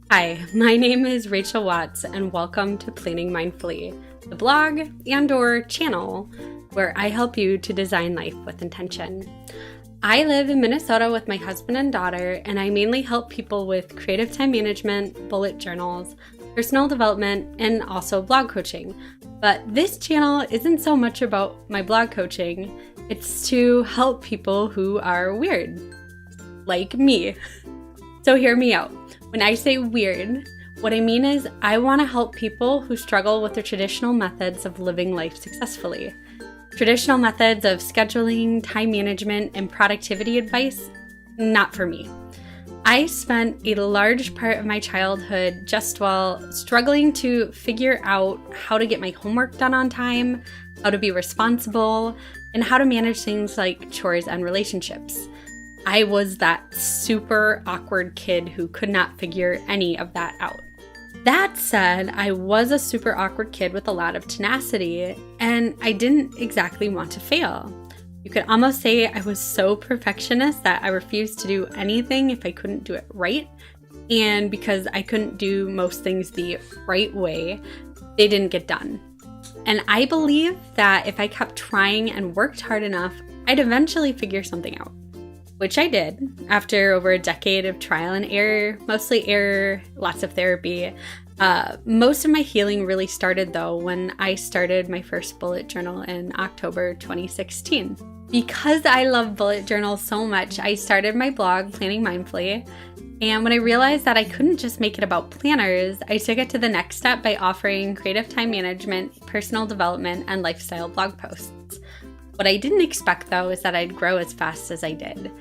Hi, my name is Rachel Watts and welcome to Planning Mindfully, the blog and/or channel where I help you to design life with intention. I live in Minnesota with my husband and daughter, and I mainly help people with creative time management, bullet journals, personal development, and also blog coaching. But this channel isn't so much about my blog coaching, it's to help people who are weird, like me. So hear me out. When I say weird, what I mean is I want to help people who struggle with the traditional methods of living life successfully. Traditional methods of scheduling, time management, and productivity advice, not for me. I spent a large part of my childhood just while struggling to figure out how to get my homework done on time, how to be responsible, and how to manage things like chores and relationships. I was that super awkward kid who could not figure any of that out. That said, I was a super awkward kid with a lot of tenacity, and I didn't exactly want to fail. You could almost say I was so perfectionist that I refused to do anything if I couldn't do it right, and because I couldn't do most things the right way, they didn't get done. And I believe that if I kept trying and worked hard enough, I'd eventually figure something out. Which I did after over a decade of trial and error, mostly error, lots of therapy. Most of my healing really started though when I started my first bullet journal in October 2016. Because I love bullet journals so much, I started my blog, Planning Mindfully. And when I realized that I couldn't just make it about planners, I took it to the next step by offering creative time management, personal development, and lifestyle blog posts. What I didn't expect, though, is that I'd grow as fast as I did.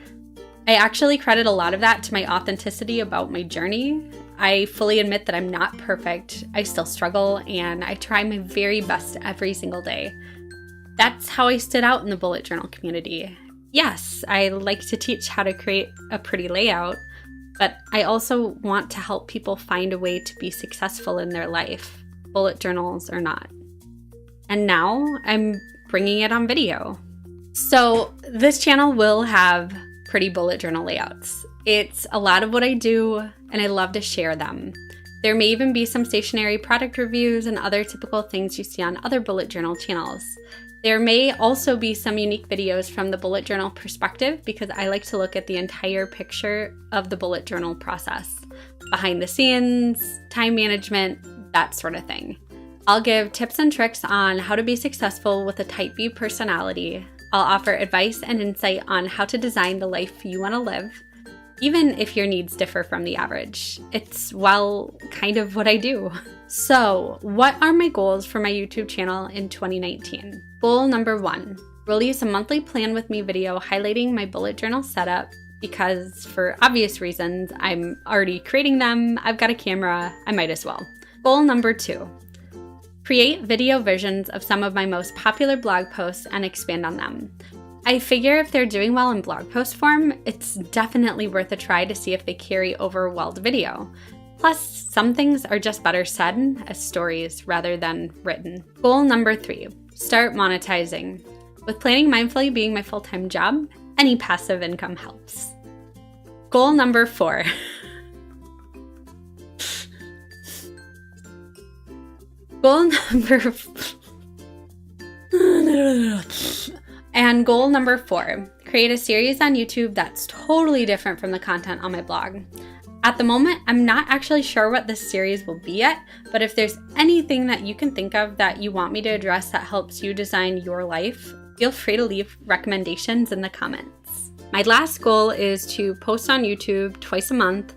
I actually credit a lot of that to my authenticity about my journey. I fully admit that I'm not perfect. I still struggle, and I try my very best every single day. That's how I stood out in the bullet journal community. Yes, I like to teach how to create a pretty layout, but I also want to help people find a way to be successful in their life, bullet journals or not. And now I'm bringing it on video. So this channel will have pretty bullet journal layouts. It's a lot of what I do, and I love to share them. There may even be some stationery product reviews and other typical things you see on other bullet journal channels. There may also be some unique videos from the bullet journal perspective because I like to look at the entire picture of the bullet journal process. Behind the scenes, time management, that sort of thing. I'll give tips and tricks on how to be successful with a type B personality. I'll offer advice and insight on how to design the life you want to live, even if your needs differ from the average. It's, well, kind of what I do. So, what are my goals for my YouTube channel in 2019? Goal number 1, release a monthly plan with me video highlighting my bullet journal setup because for obvious reasons, I'm already creating them, I've got a camera, I might as well. Goal number 2, create video versions of some of my most popular blog posts and expand on them. I figure if they're doing well in blog post form, it's definitely worth a try to see if they carry over well to video. Plus, some things are just better said as stories rather than written. Goal number 3, start monetizing. With Planning Mindfully being my full-time job, any passive income helps. Goal number 4. Goal number 4, create a series on YouTube that's totally different from the content on my blog. At the moment, I'm not actually sure what this series will be yet, but if there's anything that you can think of that you want me to address that helps you design your life, feel free to leave recommendations in the comments. My last goal is to post on YouTube twice a month,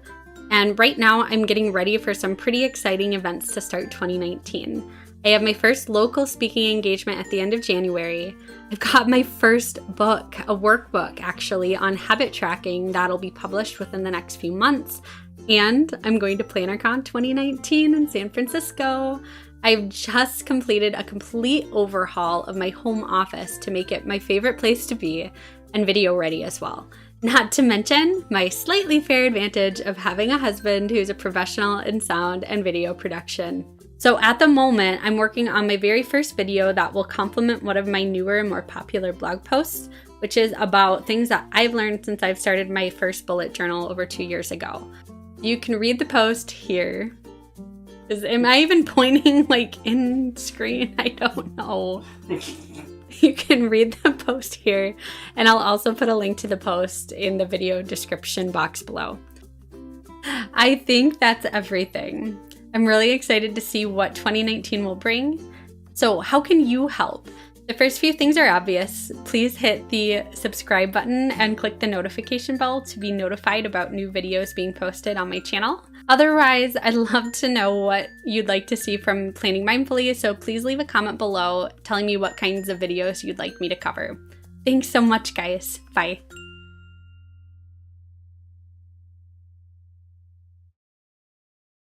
and right now I'm getting ready for some pretty exciting events to start 2019. I have my first local speaking engagement at the end of January. I've got my first book, a workbook actually, on habit tracking that'll be published within the next few months. And I'm going to PlannerCon 2019 in San Francisco. I've just completed a complete overhaul of my home office to make it my favorite place to be and video ready as well. Not to mention my slightly fair advantage of having a husband who's a professional in sound and video production. So at the moment, I'm working on my very first video that will complement one of my newer and more popular blog posts, which is about things that I've learned since I've started my first bullet journal over 2 years ago. You can read the post here. Am I even pointing like in screen? I don't know. You can read the post here, and I'll also put a link to the post in the video description box below. I think that's everything. I'm really excited to see what 2019 will bring. So how can you help? The first few things are obvious. Please hit the subscribe button and click the notification bell to be notified about new videos being posted on my channel. Otherwise, I'd love to know what you'd like to see from Planning Mindfully, so please leave a comment below telling me what kinds of videos you'd like me to cover. Thanks so much, guys. Bye.